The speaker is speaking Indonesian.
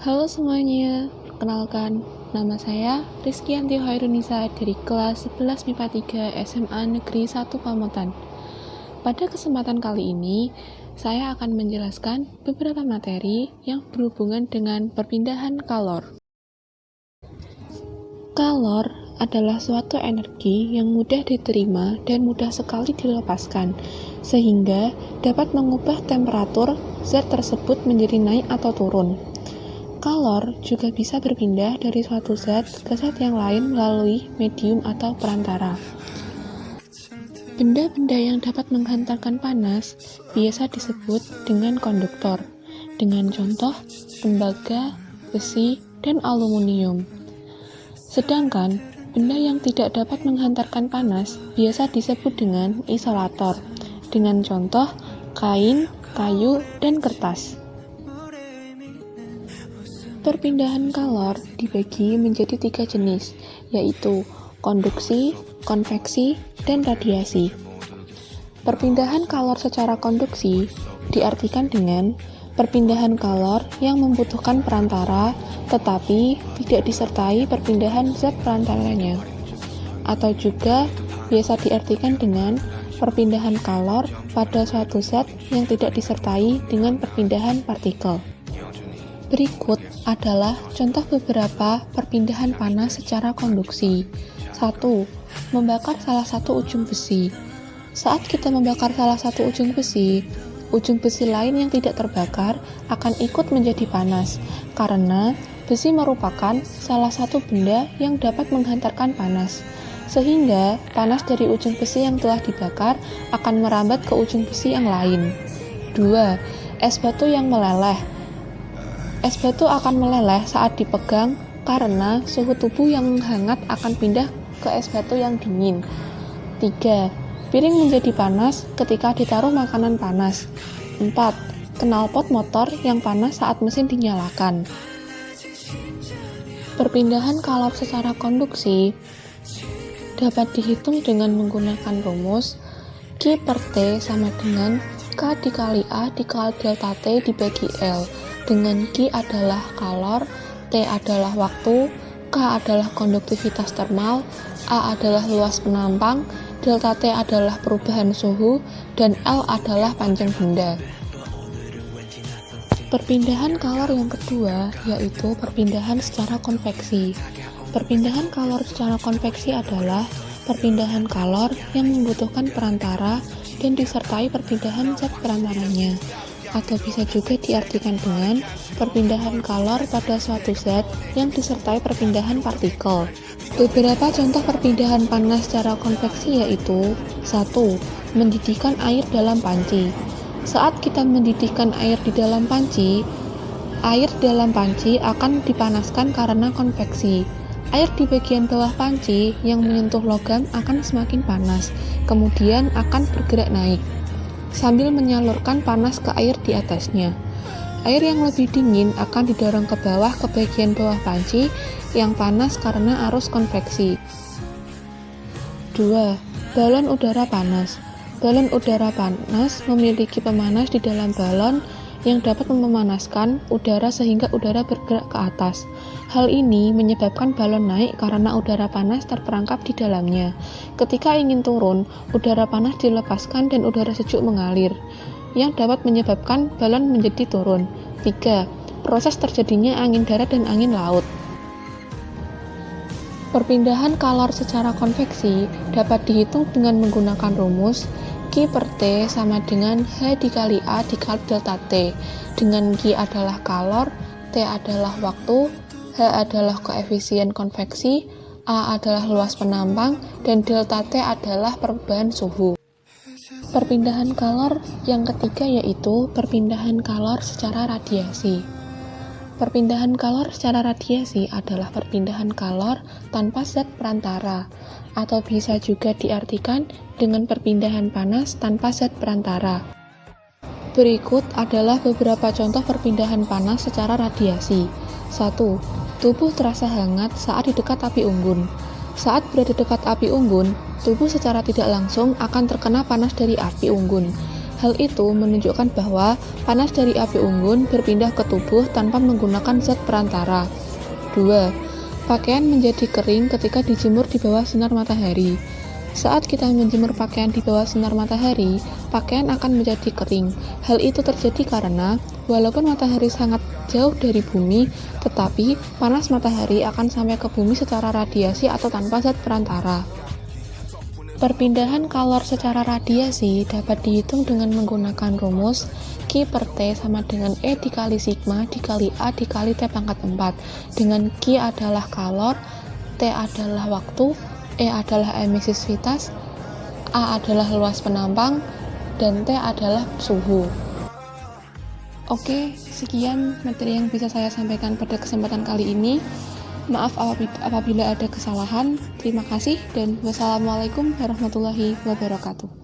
Halo semuanya, perkenalkan, nama saya Rizkyanti Hoirunisa dari kelas 11 MIPA 3 SMA Negeri 1 Pamotan. Pada kesempatan kali ini, saya akan menjelaskan beberapa materi yang berhubungan dengan perpindahan kalor. Kalor adalah suatu energi yang mudah diterima dan mudah sekali dilepaskan, sehingga dapat mengubah temperatur zat tersebut menjadi naik atau turun. Kalor juga bisa berpindah dari suatu zat ke zat yang lain melalui medium atau perantara. Benda-benda yang dapat menghantarkan panas biasa disebut dengan konduktor, dengan contoh tembaga, besi, dan aluminium. Sedangkan benda yang tidak dapat menghantarkan panas biasa disebut dengan isolator, dengan contoh kain, kayu, dan kertas. Perpindahan kalor dibagi menjadi 3 jenis, yaitu konduksi, konveksi, dan radiasi. Perpindahan kalor secara konduksi diartikan dengan perpindahan kalor yang membutuhkan perantara tetapi tidak disertai perpindahan zat perantaranya, atau juga biasa diartikan dengan perpindahan kalor pada suatu zat yang tidak disertai dengan perpindahan partikel. Berikut adalah contoh beberapa perpindahan panas secara konduksi. 1. Membakar salah satu ujung besi. Saat kita membakar salah satu ujung besi lain yang tidak terbakar akan ikut menjadi panas, karena besi merupakan salah satu benda yang dapat menghantarkan panas, sehingga panas dari ujung besi yang telah dibakar akan merambat ke ujung besi yang lain. 2. Es batu yang meleleh. Es batu akan meleleh saat dipegang karena suhu tubuh yang hangat akan pindah ke es batu yang dingin. 3. Piring menjadi panas ketika ditaruh makanan panas. 4. Knalpot motor yang panas saat mesin dinyalakan. Perpindahan kalor secara konduksi dapat dihitung dengan menggunakan rumus Q per T sama dengan K dikali A dikali delta T dibagi L, dengan Q adalah kalor, T adalah waktu, K adalah konduktivitas termal, A adalah luas penampang, delta T adalah perubahan suhu, dan L adalah panjang benda. Perpindahan kalor yang kedua yaitu perpindahan secara konveksi. Perpindahan kalor secara konveksi adalah perpindahan kalor yang membutuhkan perantara dan disertai perpindahan zat perantaranya, atau bisa juga diartikan dengan perpindahan kalor pada suatu zat yang disertai perpindahan partikel. Beberapa contoh perpindahan panas secara konveksi yaitu 1. Mendidihkan air dalam panci. Saat kita mendidihkan air di dalam panci akan dipanaskan karena konveksi. Air di bagian bawah panci yang menyentuh logam akan semakin panas, kemudian akan bergerak naik, sambil menyalurkan panas ke air di atasnya. Air yang lebih dingin akan didorong ke bawah ke bagian bawah panci yang panas karena arus konveksi. 2. Balon udara panas. Balon udara panas memiliki pemanas di dalam balon yang dapat memanaskan udara sehingga udara bergerak ke atas. Hal ini menyebabkan balon naik karena udara panas terperangkap di dalamnya. Ketika ingin turun, udara panas dilepaskan dan udara sejuk mengalir, yang dapat menyebabkan balon menjadi turun. 3. Proses terjadinya angin darat dan angin laut. Perpindahan kalor secara konveksi dapat dihitung dengan menggunakan rumus Q per T sama dengan H dikali A dikali delta T, dengan Q adalah kalor, T adalah waktu, H adalah koefisien konveksi, A adalah luas penampang, dan delta T adalah perubahan suhu. Perpindahan kalor yang ketiga yaitu perpindahan kalor secara radiasi. Perpindahan kalor secara radiasi adalah perpindahan kalor tanpa zat perantara, atau bisa juga diartikan dengan perpindahan panas tanpa zat perantara. Berikut adalah beberapa contoh perpindahan panas secara radiasi. 1. Tubuh terasa hangat saat di dekat api unggun. Saat berada dekat api unggun, tubuh secara tidak langsung akan terkena panas dari api unggun. Hal itu menunjukkan bahwa panas dari api unggun berpindah ke tubuh tanpa menggunakan zat perantara. 2. Pakaian menjadi kering ketika dijemur di bawah sinar matahari. Saat kita menjemur pakaian di bawah sinar matahari, pakaian akan menjadi kering. Hal itu terjadi karena, walaupun matahari sangat jauh dari bumi, tetapi panas matahari akan sampai ke bumi secara radiasi atau tanpa zat perantara. Perpindahan kalor secara radiasi dapat dihitung dengan menggunakan rumus Q per T sama dengan E dikali sigma dikali A dikali T pangkat 4, dengan Q adalah kalor, T adalah waktu, E adalah emisivitas, A adalah luas penampang, dan T adalah suhu. Oke, sekian materi yang bisa saya sampaikan pada kesempatan kali ini. Maaf apabila ada kesalahan. Terima kasih dan wassalamualaikum warahmatullahi wabarakatuh.